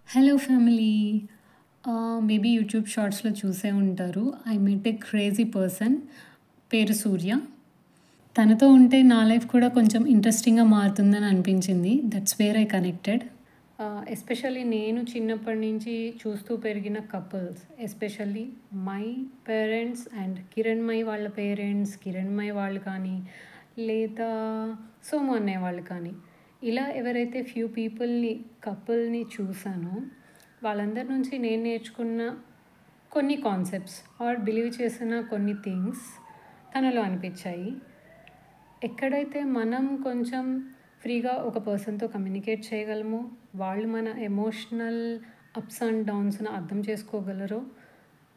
Hello family. Maybe YouTube షార్ట్స్‌లో చూసే ఉంటారు. I met a crazy person. పేరు సూర్య. తనతో ఉంటే నా లైఫ్ కూడా కొంచెం ఇంట్రెస్టింగ్‌గా మారుతుందని అనిపించింది. That's where I connected. Especially నేను చిన్నప్పటి నుంచి చూస్తూ పెరిగిన couples, especially my parents and Kiranmayi వాళ్ళ పేరెంట్స్, కిరణ్మయి వాళ్ళు కానీ, లేదా సోము అన్నయ్య వాళ్ళు కానీ, ఇలా ఎవరైతే ఫ్యూ కపుల్ని చూసానో వాళ్ళందరి నుంచి నేను నేర్చుకున్న కొన్ని కాన్సెప్ట్స్ ఆర్ బిలీవ్ చేసిన కొన్ని థింగ్స్ తనలో అనిపించాయి. ఎక్కడైతే మనం కొంచెం ఫ్రీగా ఒక పర్సన్తో కమ్యూనికేట్ చేయగలమో, వాళ్ళు మన ఎమోషనల్ అప్స్ అండ్ డౌన్స్ని అర్థం చేసుకోగలరో,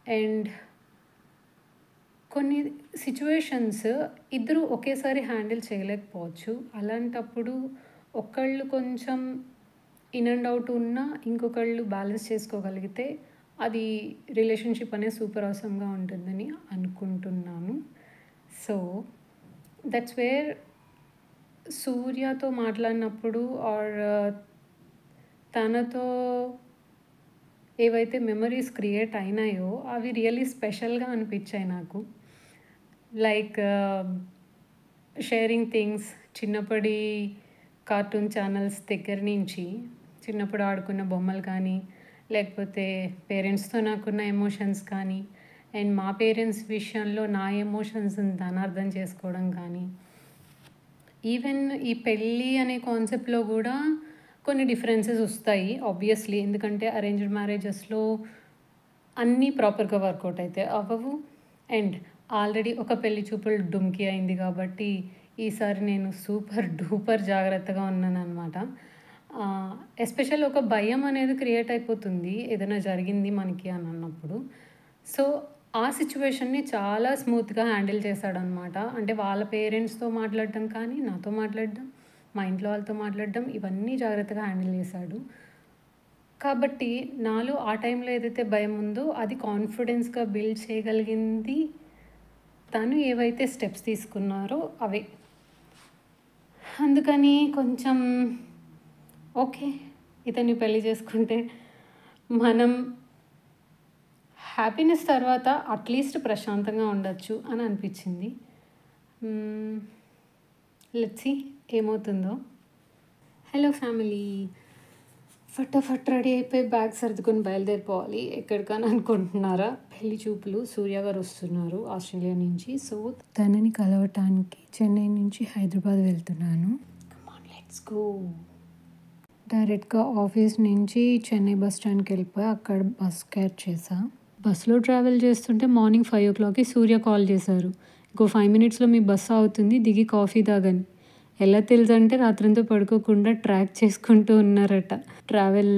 అండ్ కొన్ని సిచ్యువేషన్స్ ఇద్దరు ఒకేసారి హ్యాండిల్ చేయలేకపోవచ్చు. అలాంటప్పుడు ఒకళ్ళు కొంచెం ఇన్ అండ్ అవుట్ ఉన్నా ఇంకొకళ్ళు బ్యాలెన్స్ చేసుకోగలిగితే అది రిలేషన్షిప్ అనేది సూపర్ అవసరంగా ఉంటుందని అనుకుంటున్నాను. సో దట్స్ వేర్ సూర్యతో మాట్లాడినప్పుడు ఆర్ తనతో ఏవైతే మెమరీస్ క్రియేట్ అయినాయో అవి రియల్లీ స్పెషల్గా అనిపించాయి నాకు. లైక్ షేరింగ్ థింగ్స్, చిన్నప్పటి కార్టూన్ ఛానల్స్ దగ్గర నుంచి చిన్నప్పుడు ఆడుకున్న బొమ్మలు కానీ, లేకపోతే పేరెంట్స్తో నాకున్న ఎమోషన్స్ కానీ, అండ్ మా పేరెంట్స్ విషయంలో నా ఎమోషన్స్ని తను అర్థం చేసుకోవడం కానీ, ఈవెన్ ఈ పెళ్ళి అనే కాన్సెప్ట్లో కూడా కొన్ని డిఫరెన్సెస్ వస్తాయి ఆబ్వియస్లీ. ఎందుకంటే అరేంజ్డ్ మ్యారేజెస్లో అన్నీ ప్రాపర్గా వర్కౌట్ అయితే అవ్వవు. అండ్ ఆల్రెడీ ఒక పెళ్లి చూపులు డుమ్కి అయింది కాబట్టి ఈసారి నేను సూపర్ డూపర్ జాగ్రత్తగా ఉన్నానన్నమాట. ఎస్పెషల్ ఒక భయం అనేది క్రియేట్ అయిపోతుంది ఏదైనా జరిగింది మనకి అని అన్నప్పుడు. సో ఆ సిచ్యువేషన్ని చాలా స్మూత్గా హ్యాండిల్ చేశాడనమాట. అంటే వాళ్ళ పేరెంట్స్తో మాట్లాడడం కానీ, నాతో మాట్లాడడం, మా ఇంట్లో వాళ్ళతో మాట్లాడడం, ఇవన్నీ జాగ్రత్తగా హ్యాండిల్ చేశాడు. కాబట్టి నాలో ఆ టైంలో ఏదైతే భయం ఉందో అది కాన్ఫిడెన్స్గా బిల్డ్ చేయగలిగింది తను ఏవైతే స్టెప్స్ తీసుకున్నారో అవే. అందుకని కొంచెం ఓకే, ఇతన్ని పెళ్లి చేసుకుంటే మనం హ్యాపీనెస్ తర్వాత అట్లీస్ట్ ప్రశాంతంగా ఉండొచ్చు అని అనిపించింది. లెట్స్ సీ ఏమవుతుందో. Hello family. ఫటాఫట్ రెడీ అయిపోయి బ్యాగ్ సర్దుకొని బయలుదేరిపోవాలి ఎక్కడికని అనుకుంటున్నారా? పెళ్లి చూపులు సూర్య గారు వస్తున్నారు ఆస్ట్రేలియా నుంచి. సో తనని కలవటానికి చెన్నై నుంచి హైదరాబాద్ వెళ్తున్నాను. Come on let's go. డైరెక్ట్గా ఆఫీస్ నుంచి చెన్నై బస్ స్టాండ్కి వెళ్ళిపోయి అక్కడ బస్ క్యాచ్ చేసా. బస్సులో ట్రావెల్ చేస్తుంటే మార్నింగ్ 5 o'clockకి సూర్య కాల్ చేశారు. ఇంకో 5 minutesలో మీ బస్సు అవుతుంది, దిగి కాఫీ తాగని. ఎలా తెలుసంటే రాత్రంతా పడుకోకుండా ట్రాక్ చేసుకుంటూ ఉన్నారట ట్రావెల్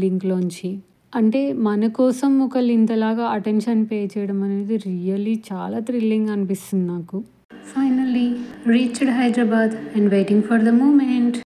లింక్లోంచి. అంటే మన కోసం ఒకళ్ళు ఇంతలాగా అటెన్షన్ పే చేయడం అనేది రియల్లీ చాలా థ్రిల్లింగ్ అనిపిస్తుంది నాకు. Finally reached Hyderabad and waiting for the moment.